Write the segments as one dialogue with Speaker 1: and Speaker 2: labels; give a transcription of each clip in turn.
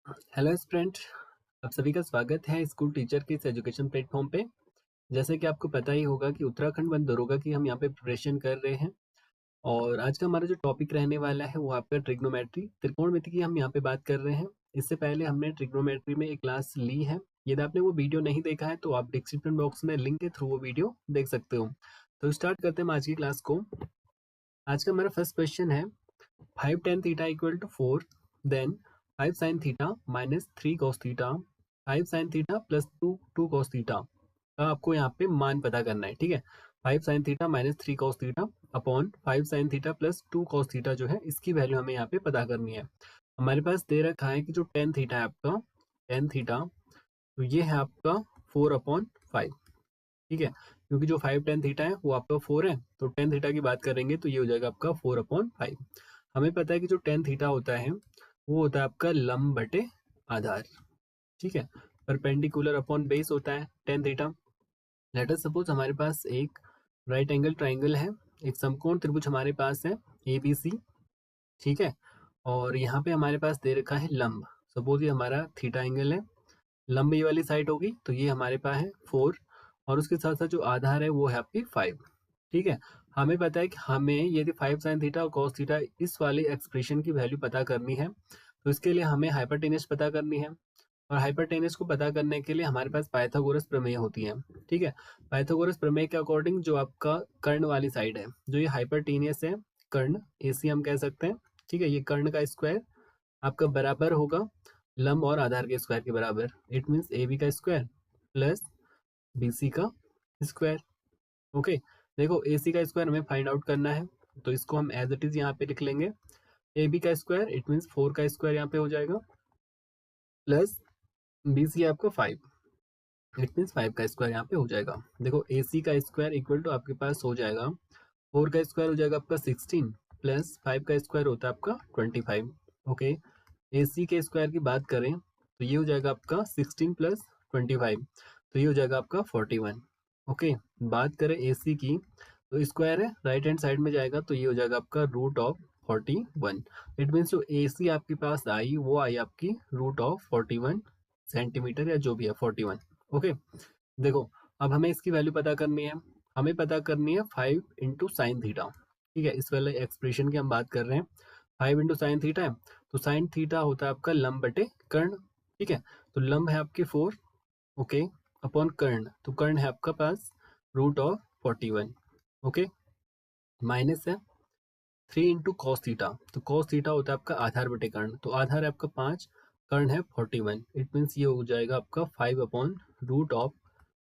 Speaker 1: Hello student. आप सभी का स्वागत है स्कूल टीचर के इस एजुकेशन प्लेटफॉर्म पे। जैसे कि आपको पता ही होगा कि उत्तराखंड वन दरोगा की हम यहाँ पे प्रिपरेशन कर रहे हैं और आज का हमारा जो टॉपिक रहने वाला है वो आपका ट्रिग्नोमेट्री त्रिकोणमिति की हम यहाँ पे बात कर रहे हैं। इससे पहले हमने ट्रिग्नोमेट्री में एक क्लास ली है। यदि आपने वो वीडियो नहीं देखा है तो आप डिस्क्रिप्शन बॉक्स में लिंक के थ्रू वो वीडियो देख सकते हो। तो स्टार्ट करते हैं आज की क्लास को। आज का हमारा फर्स्ट क्वेश्चन है 5 tan theta equal to 4, then 5 sin theta minus 3 cos theta, 5 sin theta plus 2 cos theta का आपको यहाँ पे मान पता करना है। ठीक है, 5 sin theta minus 3 cos theta upon 5 sin theta plus 2 cos theta जो है इसकी वैल्यू हमें यहाँ पे पता करनी है। हमारे पास दे रखा है कि जो tan theta है आपका, tan theta तो ये है आपका 4/5। ठीक है, क्योंकि जो 5 tan थीटा है वो आपका 4 है, तो tan थीटा की बात करेंगे तो ये हो जाएगा आपका 4/5। हमें पता है कि जो tan थीटा होता है वो होता है आपका लंब बटे आधार। ठीक है, परपेंडिकुलर अपॉन बेस होता है tan theta. Let us suppose हमारे पास एक राइट एंगल ट्राइंगल है, एक समकोण त्रिभुज हमारे पास है ABC। ठीक है, और यहाँ पे हमारे पास दे रखा है लंब। सपोज ये हमारा थीटा एंगल है, लंब ये वाली साइड होगी तो ये हमारे पास है 4 और उसके साथ साथ जो आधार है वो है आपकी 5। ठीक है, हमें पता है कि हमें यदि 5 sin थीटा और cos थीटा इस वाली एक्सप्रेशन की वैल्यू पता करनी है तो इसके लिए हमें हाइपरटेनस पता करनी है और हाइपरटेनस को पता करने के लिए हमारे पास पाइथागोरस प्रमेय होती है। ठीक है, पाइथागोरस प्रमेय के अकॉर्डिंग जो आपका कर्ण वाली साइड है, जो ये हाइपरटेनियस है, कर्ण AC हम कह सकते हैं। ठीक है, ये कर्ण का स्क्वायर आपका बराबर होगा लंब और आधार के स्क्वायर के बराबर। इट मीन्स AB का स्क्वायर प्लस BC का स्क्वायर। ओके, देखो AC का स्क्वायर हमें फाइंड आउट करना है तो इसको हम एज इट इज यहाँ पे लिख लेंगे। AB का स्क्वायर इट मीन्स 4 का स्क्वायर यहाँ पे हो जाएगा प्लस BC आपका 5, इट मीन्स 5 का स्क्वायर यहाँ पे हो जाएगा। देखो AC का स्क्वायर इक्वल टू आपके पास हो जाएगा 4 का स्क्वायर हो जाएगा आपका 16 प्लस 5 का स्क्वायर होता है आपका 25। ओके, AC के स्क्वायर की बात करें तो ये हो जाएगा आपका 16 प्लस 25, तो ये हो जाएगा आपका 41। ओके, बात करें AC की तो स्क्वायर है राइट हैंड साइड में जाएगा तो ये हो जाएगा आपका रूट ऑफ 41। इट मीन्स जो AC आपके पास आई वो आई आपकी रूट ऑफ 41 सेंटीमीटर या जो भी है 41। ओके, देखो अब हमें इसकी वैल्यू पता करनी है। हमें पता करनी है 5 इंटू साइन थीटा। ठीक है, इस वाले एक्सप्रेशन की हम बात कर रहे हैं। 5 इंटू साइन थीटा है तो साइन थीटा होता है आपका लंब बटे कर्ण। ठीक है, तो लंब है आपके 4, ओके, अपॉन कर्ण, तो कर्ण है आपका पास रूट ऑफ 41। ओके, माइनस है 3 इंटू कॉस थीटा, तो कॉस थीटा होता है आपका आधार बटे कर्ण, तो आधार है आपका 5, कर्ण है 41। इट मीन्स ये हो जाएगा आपका 5 upon root of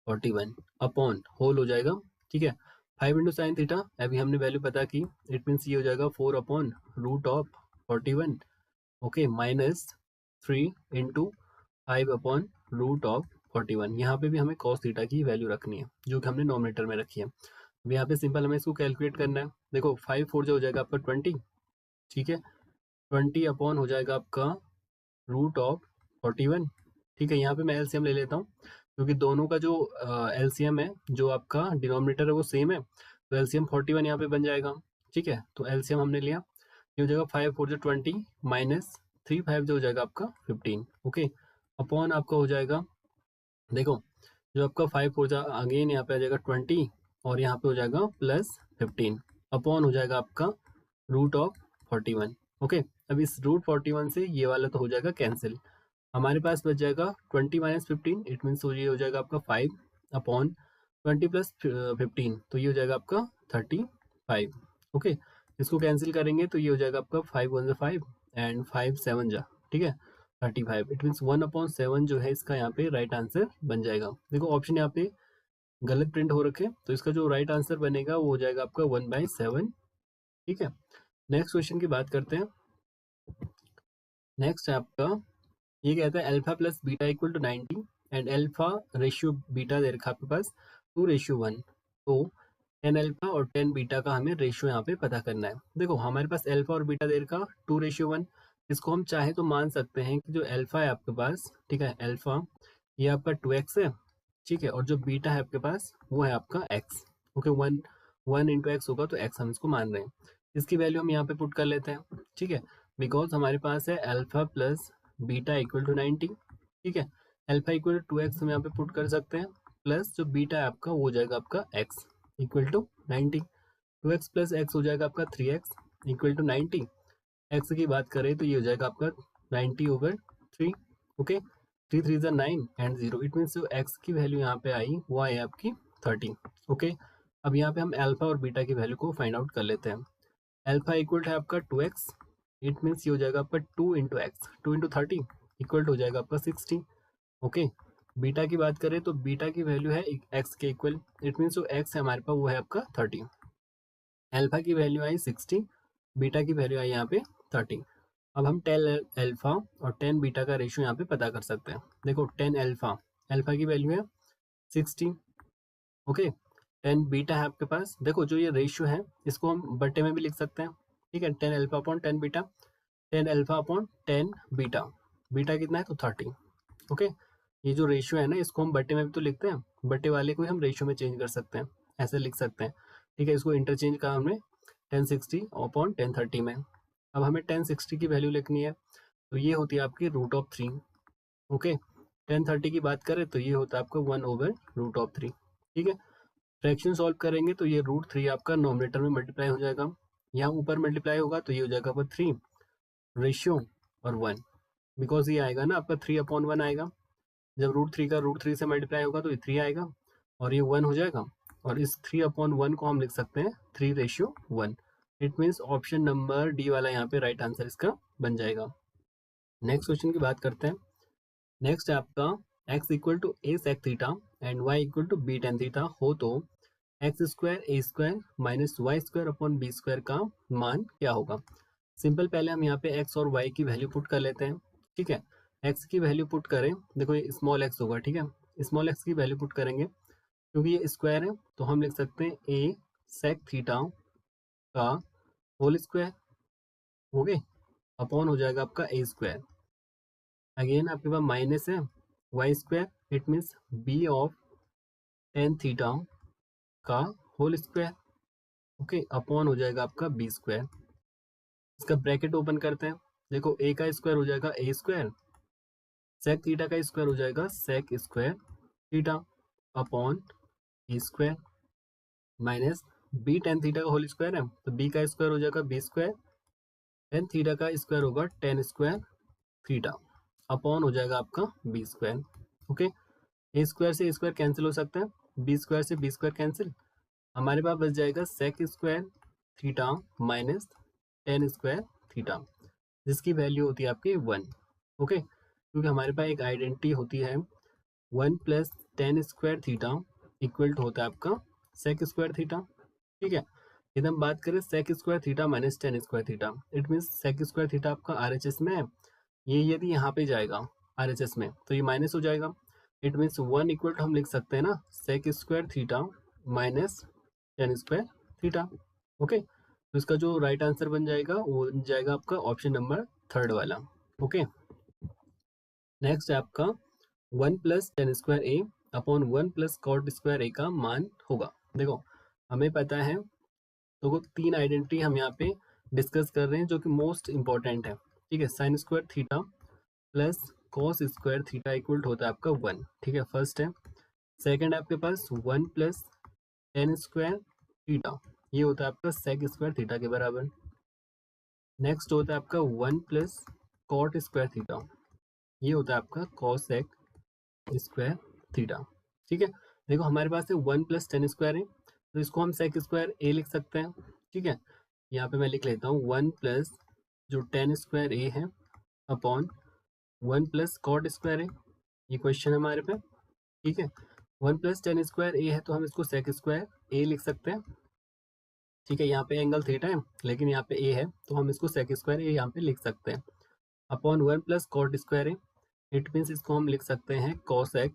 Speaker 1: 41 upon whole हो जाएगा। ठीक है, 5 इंटू साइन थीटा अभी हमने वैल्यू पता की, इट मीन्स ये हो जाएगा 4 upon root of 41। Okay, minus 3 into 5 upon root of 41। यहाँ पे भी हमें कॉस थीटा की वैल्यू रखनी है जो कि हमने नॉमिनेटर में रखी है। अब यहाँ पे सिंपल हमें इसको कैलकुलेट करना है। देखो 5 4 जो हो जाएगा आपका 20। ठीक है, 20 अपॉन हो जाएगा आपका रूट ऑफ 41। ठीक है, यहाँ पे मैं एलसीएम ले लेता हूँ क्योंकि दोनों का जो एलसीएम है, जो आपका डिनोमिनेटर है वो सेम है, तो एलसीएम 41 यहाँ पे बन जाएगा। ठीक है, तो एलसीएम हमने लिया, ये हो जाएगा 5 4 जो 20 माइनस 3 5 जो हो जाएगा आपका 15। ओके, अपॉन आपका हो जाएगा, देखो जो आपका 5 4 जा अगेन यहाँ पे आ जाएगा 20 और यहाँ पे हो जाएगा प्लस 15 अपॉन हो जाएगा आपका रूट ऑफ 41। ओके, अब इस रूट 41 से ये वाला तो हो जाएगा कैंसिल, हमारे पास बच जाएगा 20 माइनस 15, इट मीन्स ये हो जाएगा आपका 5 अपॉन 20 प्लस 15, तो ये हो जाएगा आपका 35। ओके, इसको कैंसिल करेंगे तो ये हो जाएगा आपका 5 1 5 एंड 5 7 जा, ठीक है, 35। इट मीन्स 1/7 जो है इसका यहाँ पे राइट आंसर बन जाएगा। देखो ऑप्शन यहाँ पे गलत प्रिंट हो रखे, तो इसका जो राइट आंसर बनेगा वो हो जाएगा आपका 1/7। ठीक है, नेक्स्ट क्वेश्चन की बात करते हैं। नेक्स्ट है आपका, ये कहता है alpha plus beta equal to 90 and alpha ratio beta दे रखा आपके पास 2:1। तो 10 अल्फा और 10 बीटा का हमें रेशियो यहाँ पे पता करना है। देखो हमारे पास अल्फा और बीटा दे रखा 2:1, इसको हम चाहे तो मान सकते हैं कि जो अल्फा है आपके पास, ठीक है, अल्फा ये आपका 2x है। ठीक है, और जो बीटा है आपके पास वो है आपका x। ओके, 1 इंटू एक्स होगा तो x हम इसको मान रहे हैं। इसकी वैल्यू हम यहाँ पे पुट कर लेते हैं। ठीक है, बिकॉज हमारे पास है alpha plus beta equal to 90, ठीक है। अल्फा इक्वल टू 2x हम यहाँ पे पुट कर सकते हैं, प्लस जो बीटा है आपका वो हो जाएगा आपका x equal to 90। 2x plus x हो जाएगा आपका 3x इक्वल टू 90। x की बात करें तो ये हो जाएगा आपका 90/3, ओके। 3 3 ज़ा 9 एंड 0, इट मीन्स जो x की वैल्यू यहाँ पे आई वो आई आपकी 30, ओके। अब यहाँ पे हम अल्फा और बीटा की वैल्यू को फाइंड आउट कर लेते हैं। अल्फा इक्वल है आपका 2x, इट मीन्स ये हो जाएगा आपका 2 into x, 2 into 30 equal to हो जाएगा आपका 60, ओके। बीटा की बात करें तो बीटा की वैल्यू है x के इक्वल, इट मीन्स जो x है हमारे पास वो है आपका 30। अल्फा की वैल्यू आई 60, बीटा की वैल्यू आई यहाँ पे 30। अब हम 10 अल्फा और 10 बीटा का रेशियो यहाँ पे पता कर सकते हैं। देखो 10 अल्फा, अल्फा की वैल्यू है 60, ओके। 10 बीटा है आपके पास, देखो जो ये रेशियो है इसको हम बट्टे में भी लिख सकते हैं, ठीक है। 10 alpha upon 10 beta, 10 alpha upon 10 beta, beta कितना है तो 30, ओके। ये जो रेशियो है ना इसको हम बट्टे में भी तो लिखते हैं, बट्टे वाले को ही हम रेशियो में चेंज कर सकते हैं, ऐसे लिख सकते हैं, ठीक है। इसको इंटरचेंज कहा हमने 1060 अपॉन 1030 में। अब हमें 1060 की वैल्यू लिखनी है, तो ये होती है आपकी √3, ओके। 1030 की बात करें तो ये होता है आपका 1/√3, ठीक है। फ्रैक्शन सॉल्व करेंगे तो ये √3 आपका नॉमिनेटर में मल्टीप्लाई हो जाएगा, यहाँ ऊपर मल्टीप्लाई होगा तो ये हो जाएगा आपका 3 रेशियो और 1, बिकॉज ये आएगा ना आपका 3/1 आएगा। जब √3 का √3 से मल्टीप्लाई होगा तो ये 3 आएगा और ये 1 हो जाएगा, और इस 3/1 को हम लिख सकते हैं 3:1। It means option number D वाला यहाँ पे राइट आंसर इसका बन जाएगा। नेक्स्ट क्वेश्चन की बात करते हैं। नेक्स्ट है आपका x equal to a sec theta and y equal to b tan theta हो तो x² a² minus y² upon b² का मान क्या होगा। सिंपल, पहले हम यहाँ पे x और y की वैल्यू पुट कर लेते हैं, ठीक है। x की वैल्यू पुट करें, देखो ये स्मॉल x होगा, ठीक है। स्मॉल x की वैल्यू पुट करेंगे, क्योंकि ये स्क्वायर है तो हम लिख सकते हैं a sec थीटा का होल स्क्वायर, हो गए, अपॉन हो जाएगा आपका a²। अगेन आपके पास माइनस है y², it means b of tan theta का होल स्क्वायर, ओके, अपॉन हो जाएगा आपका b²। इसका ब्रैकेट ओपन करते हैं, देखो a का स्क्वायर हो जाएगा a², sec थीटा का स्क्वायर हो जाएगा sec² theta upon a² minus b tan theta का होल स्क्वायर है तो b का स्क्वायर हो जाएगा b², tan थीटा का स्क्वायर होगा tan² थीटा अपॉन हो जाएगा आपका b², ओके। a² से a² कैंसिल हो सकता है, b² से b² कैंसिल, हमारे पास बच जाएगा sec² theta minus tan² theta, जिसकी वैल्यू होती है आपकी 1, ओके। क्योंकि हमारे पास एक आइडेंटिटी होती है 1 plus tan² theta equal to होता है आपका sec² थीटा, ठीक है। यदि हम बात करें sec² theta minus tan² theta, it means sec² theta आपका RHS में है, ये यदि यहाँ पे जाएगा RHS में तो ये माइनस हो जाएगा, इट मीन्स 1 इक्वल टू हम लिख सकते हैं ना sec² theta minus tan² theta, okay. तो इसका जो राइट आंसर बन जाएगा वो बन जाएगा आपका ऑप्शन नंबर 3 वाला, ओके। नेक्स्ट है आपका 1 plus tan² a upon 1 plus cot² a का मान होगा। देखो हमें पता है, तो 3 आइडेंटिटी हम यहाँ पे डिस्कस कर रहे हैं जो कि मोस्ट इंपॉर्टेंट है, ठीक है। sin² theta plus cos² theta equal होता है आपका 1, ठीक है, फर्स्ट है। सेकंड है आपके पास 1 प्लस tan² थीटा, ये होता है आपका sec² थीटा के बराबर। नेक्स्ट होता है आपका 1 प्लस cot² थीटा, ये होता है आपका cos² थीटा, ठीक है। देखो हमारे पास है 1 प्लस tan² है तो इसको हम sec² a लिख सकते हैं, ठीक है। यहाँ पे मैं लिख लेता हूँ 1 प्लस जो tan² a है अपॉन 1 प्लस cot² a, ये क्वेश्चन है हमारे पे, ठीक है। 1 प्लस tan² a है तो हम इसको sec² a लिख सकते हैं, ठीक है। यहाँ पे एंगल थीटा है लेकिन यहाँ पे a है तो हम इसको sec² a यहाँ पे लिख सकते हैं, upon 1 plus cot² a, it means इसको हम लिख सकते हैं cos²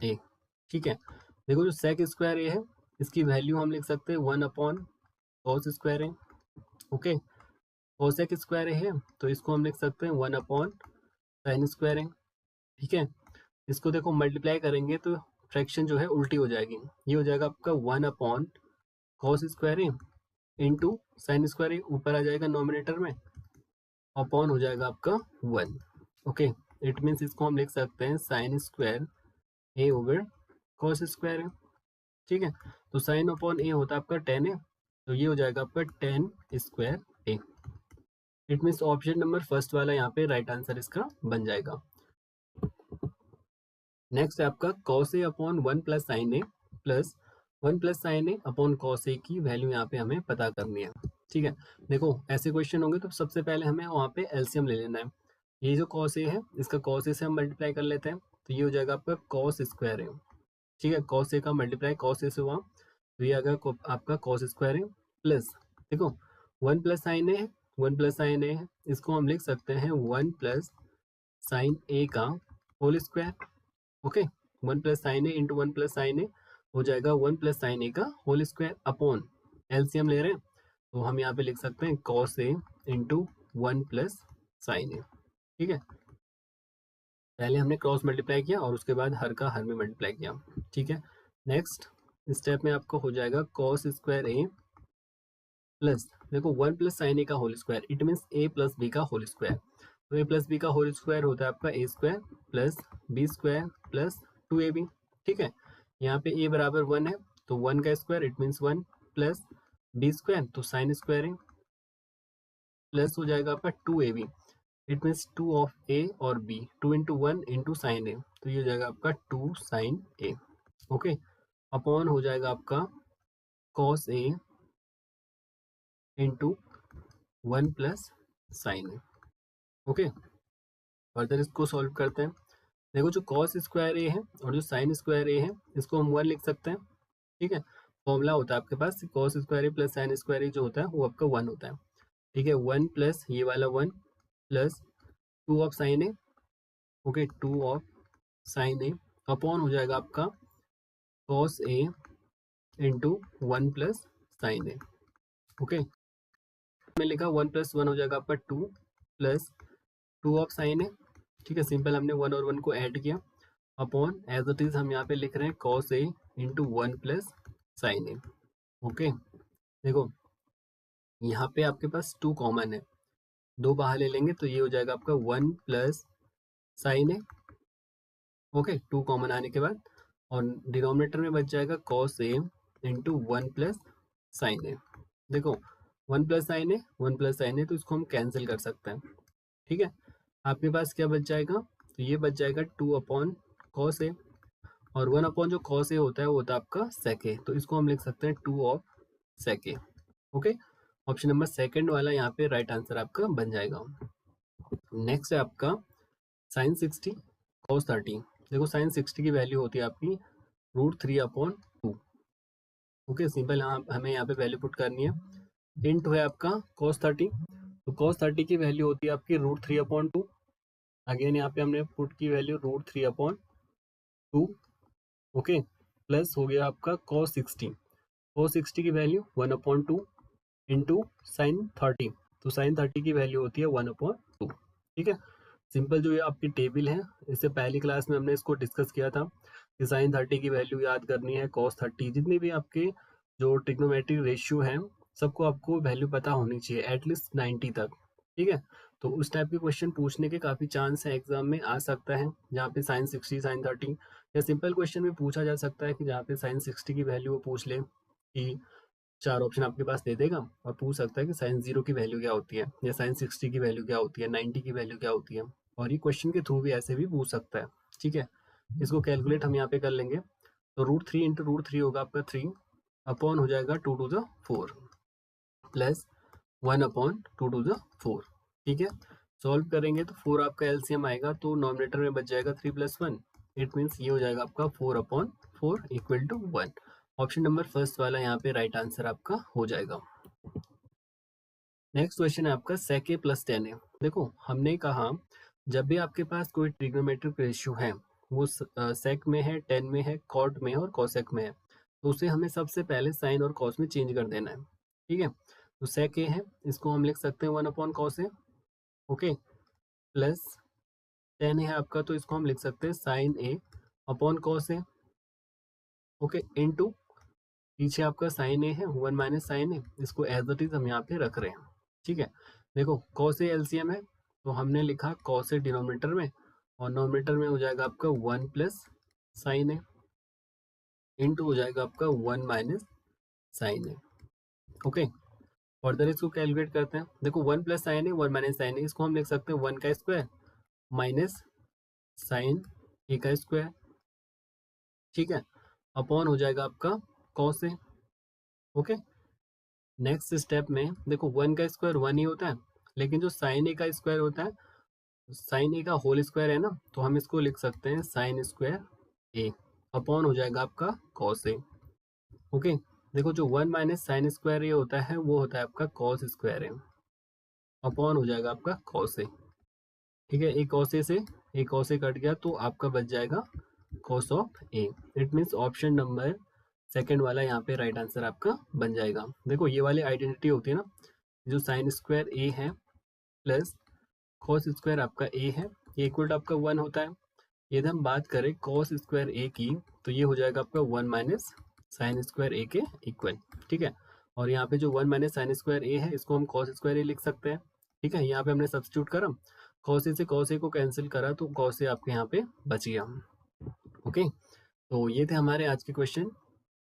Speaker 1: a, ठीक है। देखो जो sec² a है इसकी वैल्यू हम लिख सकते हैं 1 upon cos² a, okay. cosec² a है तो इसको हम लिख सकते हैं 1 अपॉन sin² a, ठीक है। इसको देखो मल्टीप्लाई करेंगे तो फ्रैक्शन जो है उल्टी हो जाएगी, ये हो जाएगा आपका 1 upon cos² a into sin² a ऊपर आ जाएगा नॉमिनेटर में, अपॉन हो जाएगा आपका 1। ओके, इट मीन्स इसको हम लिख सकते हैं साइन स्क्वायर ए ओवर कॉस स्क्वायर है। ठीक है, तो साइन अपॉन ए होता है आपका 10 है, तो ये हो जाएगा आपका 10 square A. It means option number first वाला यहाँ पे राइट आंसर इसका बन जाएगा। नेक्स्ट है आपका cos A upon 1 plus sine A plus 1 plus sine A upon cos A की वैल्यू यहाँ पे हमें पता करनी है। ठीक है, देखो ऐसे क्वेश्चन होंगे तो सबसे पहले हमें वहाँ पे एलसीएम ले लेना है। ये जो कॉस ए है इसका कॉस ए से हम मल्टीप्लाई कर लेते हैं, तो ये हो जाएगा आपका कॉस स्क्वायर है। ठीक है, कॉस ए का मल्टीप्लाई कॉस ए से हुआ, तो ये अगर आपका कॉस स्क्वायर है प्लस, देखो 1 प्लस साइन ए है, 1 प्लस साइन ए है, इसको हम लिख सकते हैं 1 प्लस साइन ए का whole square. Okay, 1 plus sine A into 1 plus sine A हो जाएगा 1 प्लस साइन ए का होल स्क्वायर अपॉन एलसीएम ले रहे हैं, तो हम यहाँ पे लिख सकते हैं cos A into 1 plus sine ए। ठीक है, पहले हमने क्रॉस मल्टीप्लाई किया और उसके बाद हर का हर में मल्टीप्लाई किया। ठीक है, नेक्स्ट स्टेप में आपको हो जाएगा कॉस स्क्वायर ए प्लस, देखो 1 प्लस साइन ए का whole square, it means A plus B का होल स्क्वायर। तो ए प्लस बी का होल स्क्वायर होता है आपका A square plus B square plus 2ab। ठीक है, यहाँ पे ए बराबर 1 है, तो 1 का square it means 1 plus B square तो साइन स्क्वायर है प्लस हो जाएगा आपका 2ab, इट मीन्स 2 ऑफ ए और बी, 2 इंटू 1 इंटू साइन ए, तो ये हो जाएगा आपका 2 साइन ए। ओके, अपॉन हो जाएगा आपका cos A into 1 plus sine A. Okay, further इसको सॉल्व करते हैं। देखो जो कॉस स्क्वायर ए है और जो साइन स्क्वायर ए है इसको हम 1 लिख सकते हैं। ठीक है, फॉर्मूला होता है आपके पास कॉस स्क्वायर ए प्लस साइन स्क्वायर ए जो होता है वो आपका 1 होता है। ठीक है, 1 प्लस ये वाला 1 plus 2 of sine A, okay 2 of sine A upon हो जाएगा आपका cos A into 1 plus sine A. Okay, मैं लिखा 1 प्लस 1 हो जाएगा आपका 2 प्लस 2 ऑफ साइन ए। ठीक है, सिंपल हमने 1 और 1 को ऐड किया अपॉन एज इट इज हम यहाँ पे लिख रहे हैं cos A into 1 plus sine A. Okay, देखो यहाँ पे आपके पास 2 कॉमन है, 2 बाहर ले लेंगे तो ये हो जाएगा आपका 1 प्लस साइन ए। ओके, 2 कॉमन आने के बाद और डिनोमिनेटर में बच जाएगा cos A into 1 plus sine ए। देखो 1 प्लस साइन ए 1 प्लस साइन ए, तो इसको हम कैंसिल कर सकते हैं। ठीक है, आपके पास क्या बच जाएगा, तो ये बच जाएगा 2 अपॉन कॉस ए, और 1 अपॉन जो कॉस ए होता है वो होता है आपका सेक ए, तो इसको हम लिख सकते हैं 2 of sec A. Okay, option number second वाला यहाँ पे राइट आंसर आपका बन जाएगा। नेक्स्ट है आपका साइन 60 कॉस 30। देखो साइन 60 की वैल्यू होती है आपकी √3 अपॉन 2। ओके, सिंपल हमें यहाँ पे वैल्यू पुट करनी है। इंट है आपका cos 30, तो cos 30 की वैल्यू होती है आपकी √3 अपॉन 2। अगेन यहाँ पे हमने पुट की वैल्यू √3 अपॉन 2। ओके, प्लस हो गया आपका cos 60 की वैल्यू 1 अपॉन 2 इंटू साइन 30, तो साइन 30 की वैल्यू होती है 1 अपॉन 2। ठीक है, सिंपल जो ये आपकी टेबल है, इससे पहली क्लास में हमने इसको डिस्कस किया था कि साइन 30 की वैल्यू याद करनी है, cos 30, जितने भी आपके जो ट्रिग्नोमेट्रिक रेशियो हैं सबको आपको वैल्यू पता होनी चाहिए एटलीस्ट 90 तक। ठीक है, तो उस टाइप के क्वेश्चन पूछने के काफ़ी चांस है, एग्जाम में आ सकता है जहाँ पे साइन 60 साइन 30, या सिंपल क्वेश्चन भी पूछा जा सकता है कि जहाँ पे साइन 60 की वैल्यू वो पूछ ले कि 4 ऑप्शन आपके पास दे देगा और पूछ सकता है कि साइन 0 की वैल्यू क्या होती है, या साइन 60 की वैल्यू क्या होती है, 90 की वैल्यू क्या होती है, और ये क्वेश्चन के थ्रू भी ऐसे भी पूछ सकता है। ठीक है, इसको कैलकुलेट हम यहाँ पे कर लेंगे, तो √3 इंटू √3 होगा आपका 3 अपॉन हो जाएगा 2 to the 4 plus 1 upon 2 to the 4। ठीक है, सॉल्व करेंगे तो 4 आपका एलसीएम आएगा, तो नॉमिनेटर में बच जाएगा 3 प्लस 1, इट मीन्स ये हो जाएगा आपका 4 upon 4 equal to 1। Option number first वाला यहाँ पे राइट आंसर आपका हो जाएगा। नेक्स्ट क्वेश्चन है आपका sec a प्लस 10a। देखो हमने कहा जब भी आपके पास कोई ट्रिग्नोमेट्रिक रेशियो है वो sec में है, tan में है, cot में है और cosec में है, तो उसे हमें सबसे पहले साइन और cos में चेंज कर देना है। ठीक है, तो sec a है, इसको हम लिख सकते हैं 1 upon cos a। Okay, plus tan है आपका, तो इसको हम लिख सकते हैं sine a upon cos a। Okay, into पीछे आपका साइन ए है 1 माइनस साइन ए, इसको एज इट इज हम यहाँ पे रख रहे हैं। ठीक है, देखो कॉस ए एलसीएम है, तो हमने लिखा कॉस ए डिनोमिनेटर में और नोमिनेटर में हो जाएगा आपका 1 प्लस साइन ए इंटू हो जाएगा आपका 1 माइनस साइन ए। ओके, फर्दर इसको कैलकुलेट करते हैं। देखो 1 प्लस साइन ए 1 माइनस साइन ए, इसको हम लिख सकते हैं 1 का स्क्वायर माइनस साइन ए का स्क्वायर, ठीक है, अपॉन हो जाएगा आपका cos A. Okay, next step में देखो 1 का स्क्वायर 1 ही होता है, लेकिन जो साइन ए का स्क्वायर होता है, साइन ए का होल स्क्वायर है ना, तो हम इसको लिख सकते हैं साइन स्क्वायर ए अपॉन हो जाएगा आपका कॉस ए। ओके, देखो जो 1 माइनस साइन स्क्वायर ए होता है वो होता है आपका कॉस स्क्वायर ए अपॉन हो जाएगा आपका कॉस ए। ठीक है, एक कॉस ए से एक कॉस ए कट गया तो आपका बच जाएगा cos of A. It means option number second वाला यहाँ पे राइट आंसर आपका बन जाएगा। देखो ये वाली आइडेंटिटी होती है ना, जो साइन स्क्वायर ए है प्लस कॉस स्क्वायर आपका ए है, ये इक्वल टू आपका 1 होता है। यदि हम बात करें कॉस स्क्वायर ए की, तो ये हो जाएगा आपका 1 माइनस साइन स्क्वायर ए के इक्वल। ठीक है, और यहाँ पे जो 1 माइनस साइन स्क्वायर ए है, इसको हम कॉस स्क्वायर ए लिख सकते हैं। ठीक है, यहाँ पे हमने सब्स्टिट्यूट करा, कॉस ए से कॉस ए को कैंसिल करा तो कॉस ए आपके यहाँ पे बच गया। ओके, तो ये थे हमारे आज के क्वेश्चन।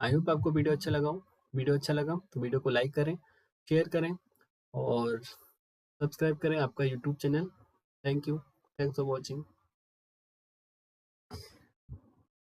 Speaker 1: आई होप आपको वीडियो अच्छा लगा हो। वीडियो अच्छा लगा तो वीडियो को लाइक करें, शेयर करें और सब्सक्राइब करें आपका YouTube channel. Thank you, thanks for watching.